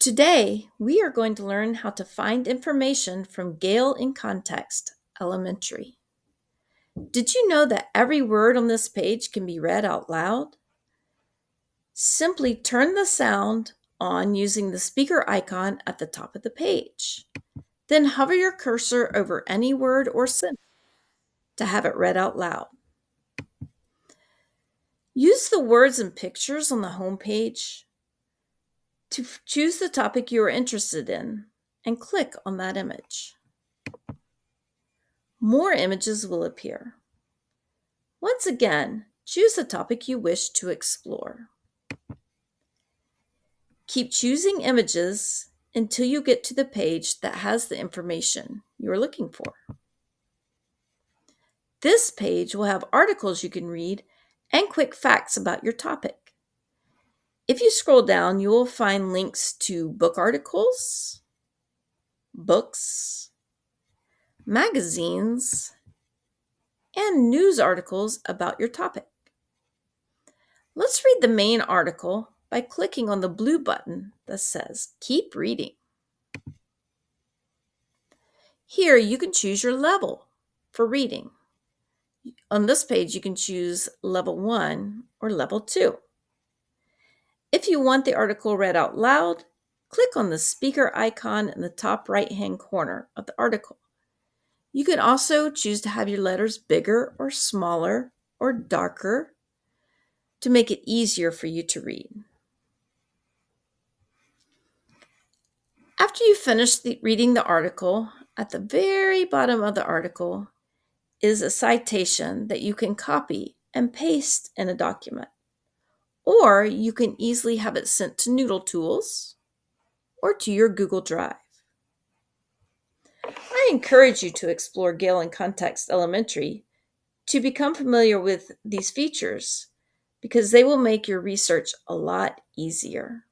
Today, we are going to learn how to find information from Gale in Context Elementary. Did you know that every word on this page can be read out loud? Simply turn the sound on using the speaker icon at the top of the page. Then hover your cursor over any word or sentence to have it read out loud. Use the words and pictures on the home page to choose the topic you are interested in and click on that image. More images will appear. Once again, choose the topic you wish to explore. Keep choosing images until you get to the page that has the information you are looking for. This page will have articles you can read and quick facts about your topic. If you scroll down, you will find links to book articles, books, magazines, and news articles about your topic. Let's read the main article by clicking on the blue button that says Keep Reading. Here you can choose your level for reading. On this page, you can choose Level 1 or Level 2. If you want the article read out loud, click on the speaker icon in the top right-hand corner of the article. You can also choose to have your letters bigger or smaller or darker to make it easier for you to read. After you finish reading the article, at the very bottom of the article is a citation that you can copy and paste in a document. Or you can easily have it sent to Noodle Tools or to your Google Drive. I encourage you to explore Gale in Context Elementary to become familiar with these features because they will make your research a lot easier.